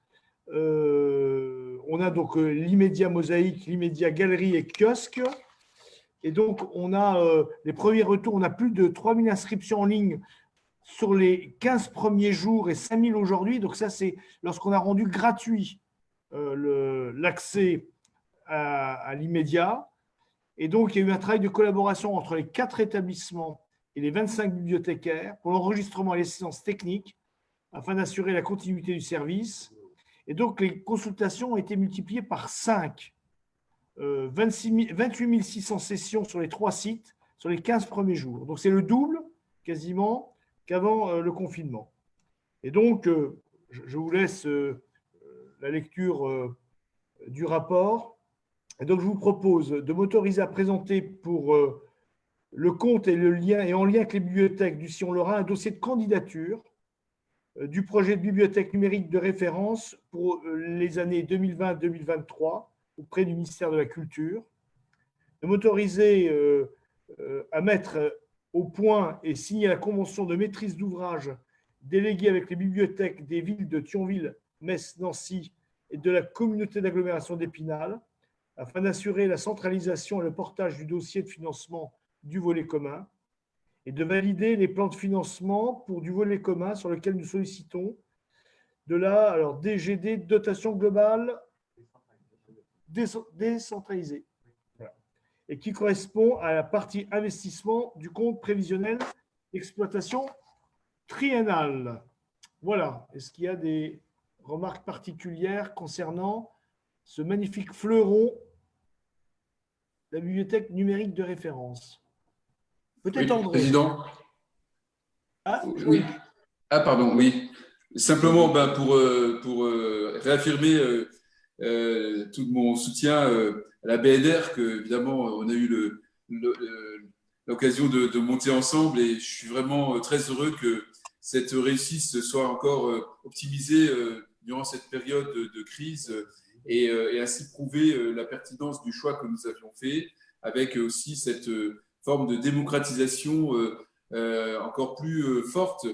On a donc l'immédiat mosaïque, l'immédiat galerie et kiosque. Et donc, on a les premiers retours, on a plus de 3000 inscriptions en ligne sur les 15 premiers jours et 5000 aujourd'hui. Donc ça, c'est lorsqu'on a rendu gratuit l'accès à l'immédiat. Et donc, il y a eu un travail de collaboration entre les 4 établissements et les 25 bibliothécaires pour l'enregistrement et l'assistance technique afin d'assurer la continuité du service. Et donc, les consultations ont été multipliées par 5. 28 600 sessions sur les 3 sites sur les 15 premiers jours. Donc, c'est le double, quasiment, qu'avant le confinement. Et donc, je vous laisse la lecture du rapport. Et donc, je vous propose de m'autoriser à présenter pour le compte et le lien, et en lien avec les bibliothèques du Sillon Lorrain, un dossier de candidature du projet de bibliothèque numérique de référence pour les années 2020-2023 auprès du ministère de la Culture, de m'autoriser à mettre au point et signer la convention de maîtrise d'ouvrage déléguée avec les bibliothèques des villes de Thionville, Metz, Nancy et de la communauté d'agglomération d'Épinal afin d'assurer la centralisation et le portage du dossier de financement du volet commun et de valider les plans de financement pour du volet commun sur lequel nous sollicitons de la DGD, dotation globale décentralisée, voilà, et qui correspond à la partie investissement du compte prévisionnel d'exploitation triennale. Voilà. Est-ce qu'il y a des remarques particulières concernant ce magnifique fleuron de la bibliothèque numérique de référence? Peut-être Oui, André. Président. Ah, oui. Ah, pardon, oui. Simplement, pour réaffirmer tout mon soutien à la BNR, que évidemment on a eu l'occasion de monter ensemble, et je suis vraiment très heureux que cette réussite soit encore optimisée durant cette période de crise et ainsi prouver la pertinence du choix que nous avions fait, avec aussi cette forme de démocratisation encore plus forte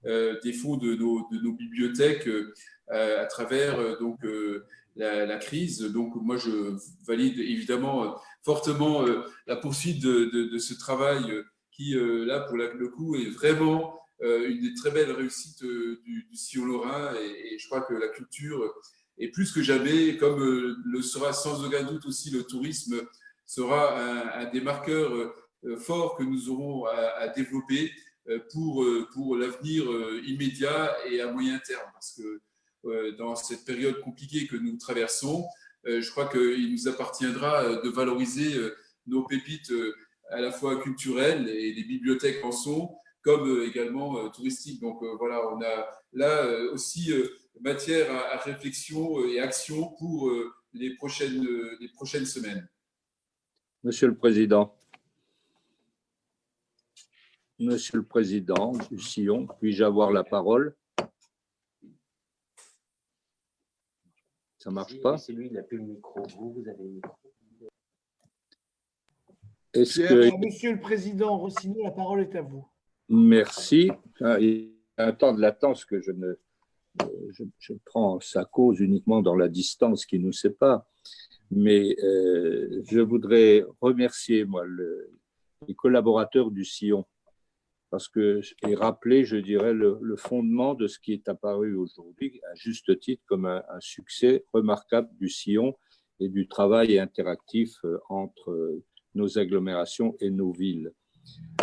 des fonds de nos bibliothèques à travers la crise. Donc moi, je valide évidemment fortement la poursuite de ce travail qui, là, pour le coup, est vraiment une des très belles réussites du Sillon Lorrain, et je crois que la culture est plus que jamais, comme le sera sans aucun doute aussi le tourisme, sera un des marqueurs forts que nous aurons à développer pour l'avenir immédiat et à moyen terme. Parce que dans cette période compliquée que nous traversons, je crois qu'il nous appartiendra de valoriser nos pépites à la fois culturelles, et les bibliothèques en sont, comme également touristiques. Donc voilà, on a là aussi matière à réflexion et action pour les prochaines semaines. Monsieur le Président. Monsieur le Président du Sillon, puis-je avoir la parole? Ça ne marche pas? C'est lui, il n'a plus le micro. Vous avez le micro. Monsieur le Président Rossignol, la parole est à vous. Merci. Il y a un temps de latence que je prends sa cause uniquement dans la distance qui nous sépare. Mais je voudrais remercier les collaborateurs du Sillon, parce que, et rappeler, je dirais, le fondement de ce qui est apparu aujourd'hui, à juste titre, comme un succès remarquable du Sillon et du travail interactif entre nos agglomérations et nos villes.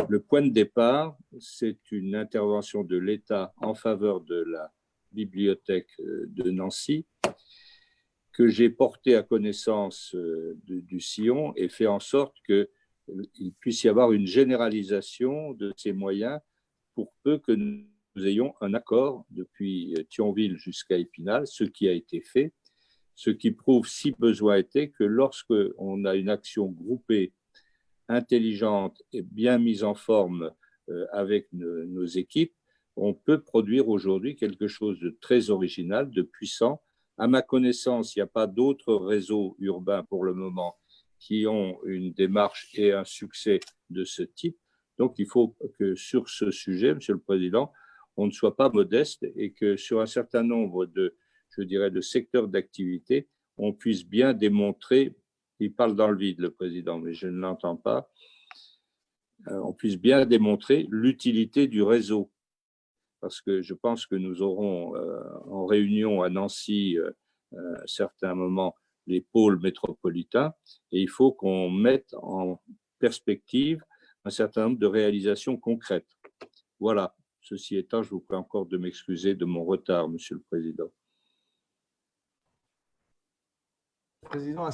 Le point de départ, c'est une intervention de l'État en faveur de la bibliothèque de Nancy, que j'ai porté à connaissance du Sillon et fait en sorte qu'il puisse y avoir une généralisation de ces moyens pour peu que nous ayons un accord depuis Thionville jusqu'à Épinal, ce qui a été fait, ce qui prouve, si besoin était, que lorsqu'on a une action groupée, intelligente et bien mise en forme avec nos équipes, on peut produire aujourd'hui quelque chose de très original, de puissant. À ma connaissance, il n'y a pas d'autres réseaux urbains pour le moment qui ont une démarche et un succès de ce type. Donc, il faut que sur ce sujet, Monsieur le Président, on ne soit pas modeste et que sur un certain nombre de secteurs d'activité, on puisse bien démontrer, il parle dans le vide, le Président, mais je ne l'entends pas, on puisse bien démontrer l'utilité du réseau. Parce que je pense que nous aurons en réunion à Nancy à un certain moment les pôles métropolitains, et il faut qu'on mette en perspective un certain nombre de réalisations concrètes. Voilà. Ceci étant, je vous prie encore de m'excuser de mon retard, Monsieur le Président. Président, un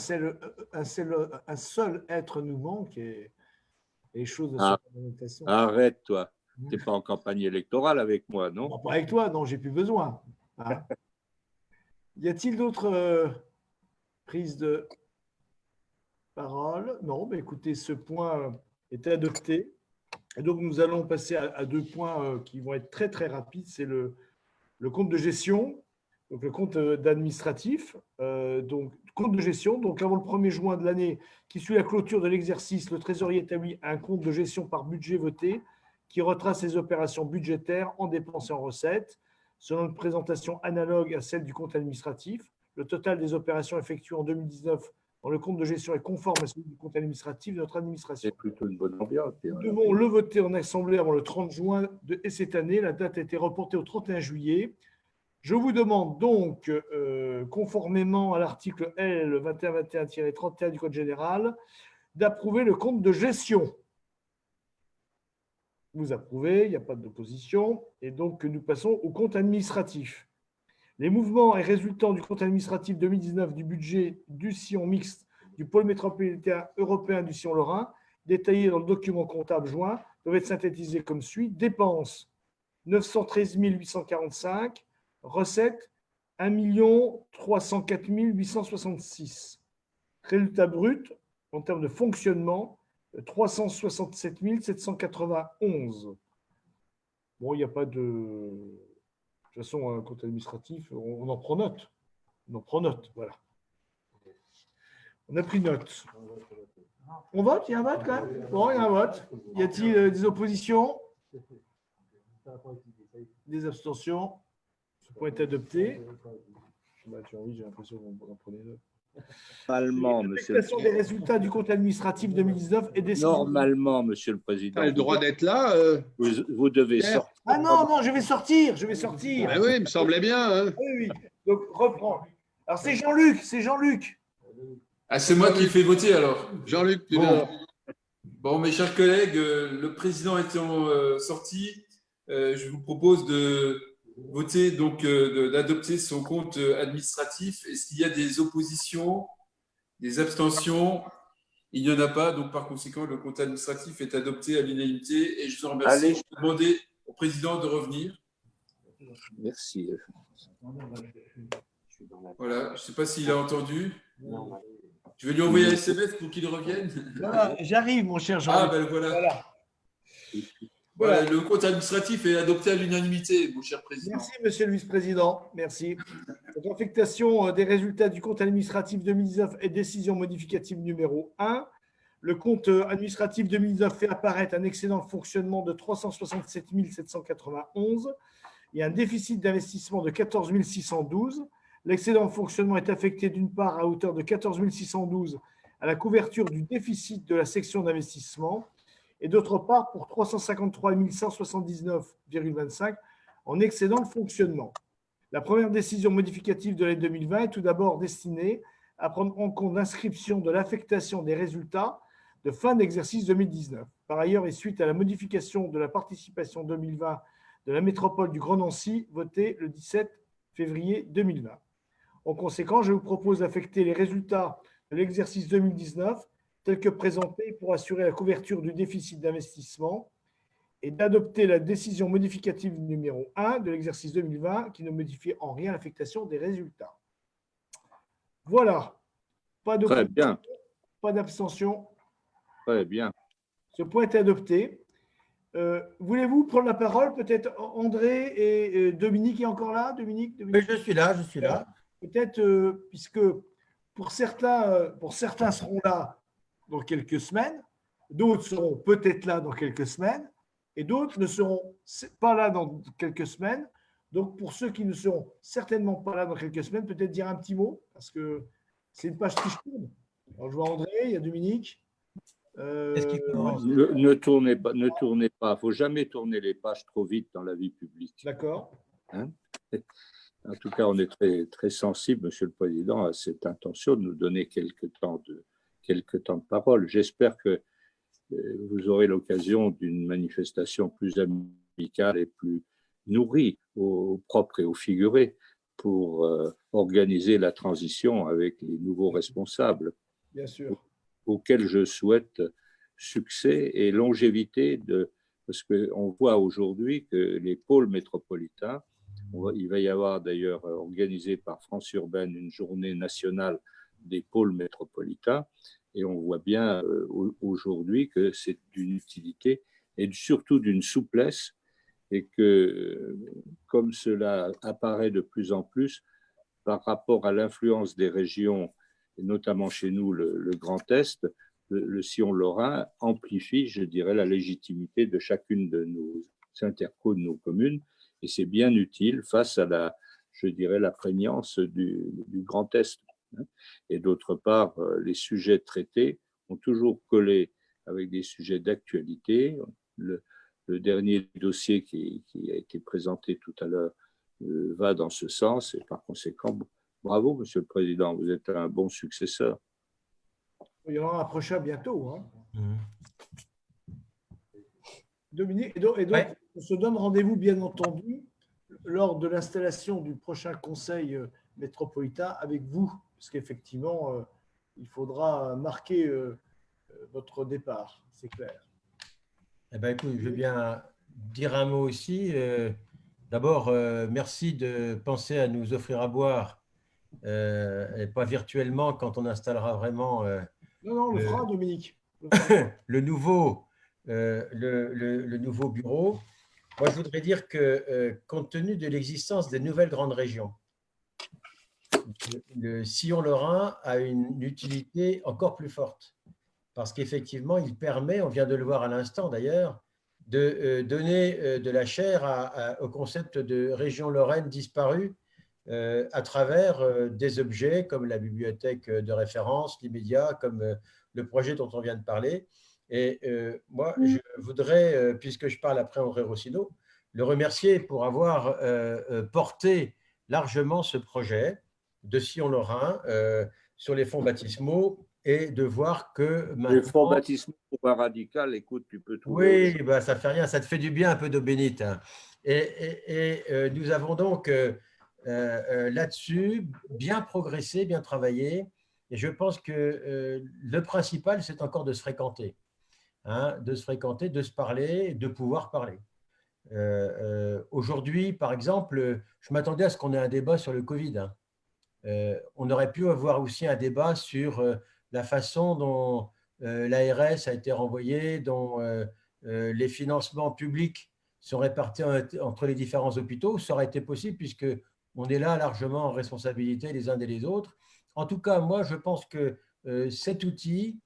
seul être nous manque, et les choses de son arrête, toi. Tu n'es pas en campagne électorale avec moi, non? Non, pas avec toi, non, j'ai plus besoin. Hein. Y a-t-il d'autres prises de parole? Non, mais écoutez, ce point est adopté. Et donc, nous allons passer à deux points qui vont être très, très rapides. C'est le compte de gestion, donc le compte d'administratif. Donc, compte de gestion. Donc, avant le 1er juin de l'année qui suit la clôture de l'exercice, le trésorier établit un compte de gestion par budget voté qui retrace les opérations budgétaires en dépenses et en recettes, selon une présentation analogue à celle du compte administratif. Le total des opérations effectuées en 2019 dont le compte de gestion est conforme à celui du compte administratif de notre administration. C'est plutôt une bonne ambiance. Nous devons le voter en assemblée avant le 30 juin de cette année. La date a été reportée au 31 juillet. Je vous demande donc, conformément à l'article L 2121-31 du Code général, d'approuver le compte de gestion. Vous approuvez, il n'y a pas d'opposition. Et donc, nous passons au compte administratif. Les mouvements et résultants du compte administratif 2019 du budget du sillon mixte du pôle métropolitain européen du sillon Lorrain, détaillés dans le document comptable joint, peuvent être synthétisés comme suit. Dépenses 913 845, recettes 1 304 866. Résultat brut en termes de fonctionnement 367 791. Bon, il n'y a pas de… De toute façon, un compte administratif, on en prend note. On en prend note, voilà. On a pris note. On vote? Il y a un vote quand même? Bon, il y a un vote. Y a-t-il des oppositions? Des abstentions? Ce point est adopté. J'ai l'impression qu'on en prenait note. Normalement, monsieur le Présentation des résultats du compte administratif 2019 et des… Normalement, monsieur le président. Le droit d'être là. Vous devez sortir. Ah non, non, je vais sortir. Ben oui, il me semblait bien. Hein. Oui, oui. Donc, reprends. Alors, c'est Jean-Luc, Ah, c'est moi qui fais voter alors. Jean-Luc, tu Bon, mes chers collègues, le président étant sorti, je vous propose de voter, donc d'adopter son compte administratif. Est-ce qu'il y a des oppositions, des abstentions? Il n'y en a pas, donc par conséquent, le compte administratif est adopté à l'unanimité et je vous remercie. Allez. Je vais demander au président de revenir. Merci. Voilà, je ne sais pas s'il a entendu. Je vais lui envoyer un SMS pour qu'il revienne. Voilà, j'arrive, mon cher Jean-Luc. Ah, ben voilà. Voilà, le compte administratif est adopté à l'unanimité, mon cher président. Merci, monsieur le vice-président. Merci. Donc, affectation des résultats du compte administratif 2019 et décision modificative numéro 1. Le compte administratif 2019 fait apparaître un excédent de fonctionnement de 367 791 et un déficit d'investissement de 14 612. L'excédent de fonctionnement est affecté d'une part à hauteur de 14 612 à la couverture du déficit de la section d'investissement et d'autre part pour 353 179,25 en excédent de fonctionnement. La première décision modificative de l'année 2020 est tout d'abord destinée à prendre en compte l'inscription de l'affectation des résultats de fin d'exercice 2019. Par ailleurs, et suite à la modification de la participation 2020 de la métropole du Grand Nancy, votée le 17 février 2020. En conséquence, je vous propose d'affecter les résultats de l'exercice 2019 tels que présentés pour assurer la couverture du déficit d'investissement et d'adopter la décision modificative numéro 1 de l'exercice 2020 qui ne modifie en rien l'affectation des résultats. Voilà. Pas de Très bien. Pas d'abstention. Très bien. Ce point est adopté. Voulez-vous prendre la parole? Peut-être André et Dominique est encore là? Dominique, Oui, je suis là. Peut-être, puisque pour certains seront là dans quelques semaines, d'autres seront peut-être là dans quelques semaines, et d'autres ne seront pas là dans quelques semaines. Donc, pour ceux qui ne seront certainement pas là dans quelques semaines, peut-être dire un petit mot, parce que c'est une page qui tourne. Alors, je vois André, il y a Dominique. Ne tournez pas. Il ne faut jamais tourner les pages trop vite dans la vie publique. D'accord. Hein? En tout cas, on est très, très sensible, Monsieur le Président, à cette intention de nous donner quelques temps de parole. J'espère que vous aurez l'occasion d'une manifestation plus amicale et plus nourrie au propre et au figuré pour organiser la transition avec les nouveaux responsables. Bien sûr. Auxquels je souhaite succès et longévité, parce qu'on voit aujourd'hui que les pôles métropolitains, il va y avoir d'ailleurs organisé par France Urbaine une journée nationale des pôles métropolitains, et on voit bien aujourd'hui que c'est d'une utilité et surtout d'une souplesse, et que comme cela apparaît de plus en plus par rapport à l'influence des régions, et notamment chez nous le Grand Est, le sillon lorrain amplifie, je dirais, la légitimité de chacune de nos intercos, de nos communes, et c'est bien utile face à la prégnance du Grand Est. hein. Et d'autre part, les sujets traités ont toujours collé avec des sujets d'actualité. Le dernier dossier qui a été présenté tout à l'heure va dans ce sens, et par conséquent, bravo, Monsieur le Président, vous êtes un bon successeur. Il y en aura un prochain bientôt. Hein. Dominique, et donc on se donne rendez-vous, bien entendu, lors de l'installation du prochain conseil métropolitain avec vous, parce qu'effectivement, il faudra marquer votre départ, c'est clair. Eh ben, écoute, je veux bien dire un mot aussi. D'abord, merci de penser à nous offrir à boire, et pas virtuellement quand on installera vraiment Non, on le fera, Dominique. le nouveau bureau. Moi, je voudrais dire que, compte tenu de l'existence des nouvelles grandes régions, le sillon lorrain a une utilité encore plus forte. Parce qu'effectivement, il permet, on vient de le voir à l'instant d'ailleurs, de donner de la chair au concept de région Lorraine disparue à travers des objets comme la bibliothèque de référence, l'immédiat, comme le projet dont on vient de parler. Et moi, je voudrais, puisque je parle après André Rossino, le remercier pour avoir porté largement ce projet de sillon lorrain sur les fonds baptismaux, et de voir que maintenant… Les fonds baptismaux pour un radical, écoute, tu peux trouver… Oui, bah, ça ne fait rien, ça te fait du bien un peu d'eau bénite. Hein. Et nous avons donc là-dessus bien progressé, bien travaillé. Et je pense que le principal, c'est encore de se fréquenter. Hein, de se fréquenter, de se parler, de pouvoir parler. Aujourd'hui, par exemple, je m'attendais à ce qu'on ait un débat sur le Covid. Hein. On aurait pu avoir aussi un débat sur la façon dont l'ARS a été renvoyée, dont les financements publics sont répartis entre les différents hôpitaux. Ça aurait été possible puisqu'on est là largement en responsabilité les uns et les autres. En tout cas, moi, je pense que cet outil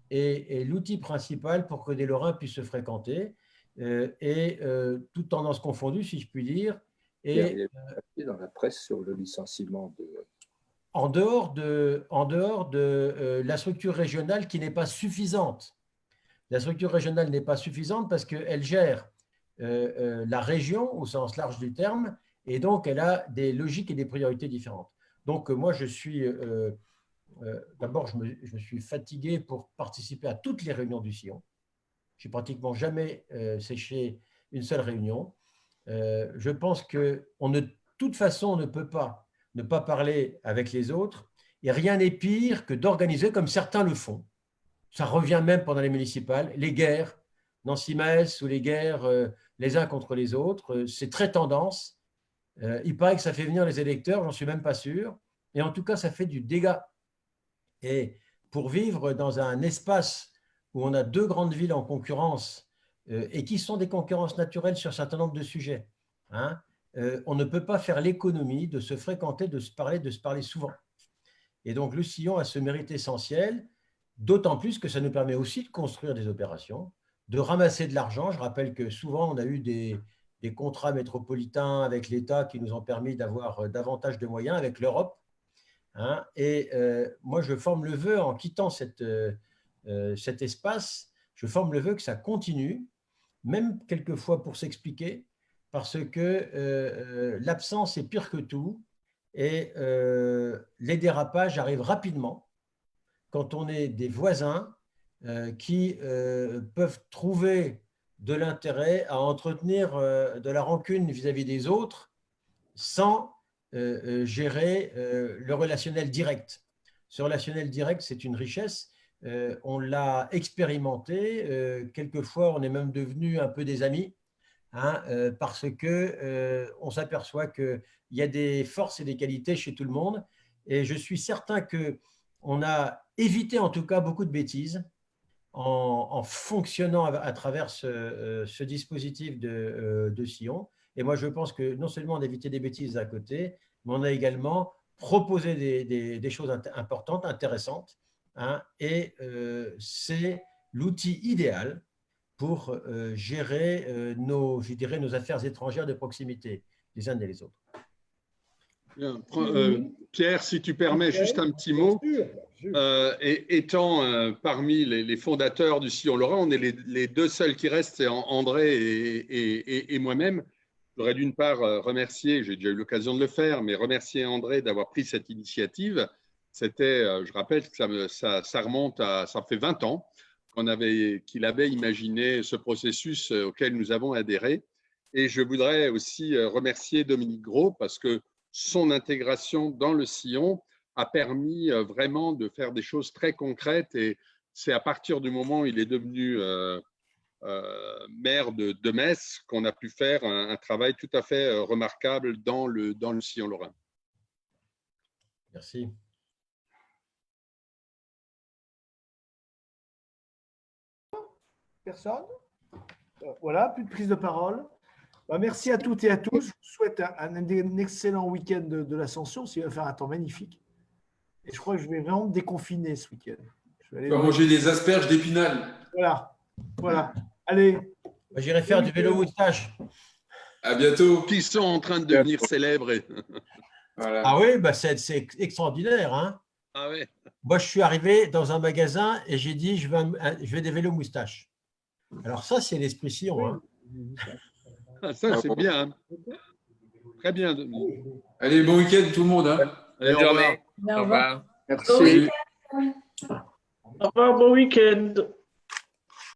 est l'outil principal pour que des Lorrains puissent se fréquenter, et toutes tendances confondues, si je puis dire. Et dans la presse sur le licenciement de… En dehors de la structure régionale qui n'est pas suffisante. La structure régionale n'est pas suffisante parce qu'elle gère la région au sens large du terme, et donc elle a des logiques et des priorités différentes. Donc moi, je suis… d'abord, je me suis fatigué pour participer à toutes les réunions du Sillon. Je n'ai pratiquement jamais séché une seule réunion. Je pense qu'on de toute façon, on ne peut pas ne pas parler avec les autres, et rien n'est pire que d'organiser comme certains le font. Ça revient même pendant les municipales, les guerres, Nancy-Metz, ou les guerres les uns contre les autres. C'est très tendance. Il paraît que ça fait venir les électeurs, j'en suis même pas sûr. Et en tout cas, ça fait du dégât. Et pour vivre dans un espace où on a deux grandes villes en concurrence, et qui sont des concurrences naturelles sur un certain nombre de sujets, hein, on ne peut pas faire l'économie de se fréquenter, de se parler souvent. Et donc, le Sillon a ce mérite essentiel, d'autant plus que ça nous permet aussi de construire des opérations, de ramasser de l'argent. Je rappelle que souvent, on a eu des contrats métropolitains avec l'État qui nous ont permis d'avoir davantage de moyens avec l'Europe. Hein, et moi, je forme le vœu, en quittant cet espace, je forme le vœu que ça continue, même quelquefois pour s'expliquer, parce que l'absence est pire que tout, et les dérapages arrivent rapidement quand on est des voisins qui peuvent trouver de l'intérêt à entretenir de la rancune vis-à-vis des autres sans gérer le relationnel direct. Ce relationnel direct, c'est une richesse. On l'a expérimenté. Quelquefois, on est même devenu un peu des amis, hein, parce qu'on s'aperçoit qu'il y a des forces et des qualités chez tout le monde. Et je suis certain qu'on a évité en tout cas beaucoup de bêtises en fonctionnant à travers ce dispositif de Sillon. Et moi, je pense que non seulement on a évité des bêtises à côté, mais on a également proposé des choses importantes, intéressantes, hein, et c'est l'outil idéal pour gérer nos affaires étrangères de proximité, les uns et les autres. Bien. Pierre, si tu permets, juste un petit mot. Étant parmi les fondateurs du Sillon Lorrain, on est les deux seuls qui restent, c'est André et moi-même. J'aurais d'une part remercier, j'ai déjà eu l'occasion de le faire, mais remercier André d'avoir pris cette initiative. C'était, je rappelle que ça remonte à, ça fait 20 ans qu'il avait imaginé ce processus auquel nous avons adhéré. Et je voudrais aussi remercier Dominique Gros parce que son intégration dans le Sillon a permis vraiment de faire des choses très concrètes. Et c'est à partir du moment où il est devenu maire de Metz qu'on a pu faire un travail tout à fait remarquable dans le Sillon Lorrain. Merci. Personne? Voilà, plus de prise de parole. Merci à toutes et à tous. Je vous souhaite un excellent week-end de l'Ascension. Il va faire un temps magnifique. Et je crois que je vais vraiment me déconfiner ce week-end. Je vais manger des asperges d'Épinal. Voilà. Allez. J'irai faire du vélo moustache. À bientôt. Qui sont en train de devenir célèbres. Voilà. Ah oui, c'est extraordinaire. Hein. Ah ouais. Moi, je suis arrivé dans un magasin et j'ai dit je veux des vélos moustaches. Alors ça, c'est l'esprit Sillon. Hein. Ah, ça, c'est bien. Hein. Très bien. Allez, bon week-end tout le monde. Hein. Allez, Bonne journée. Au revoir. Merci. Au revoir, bon week-end.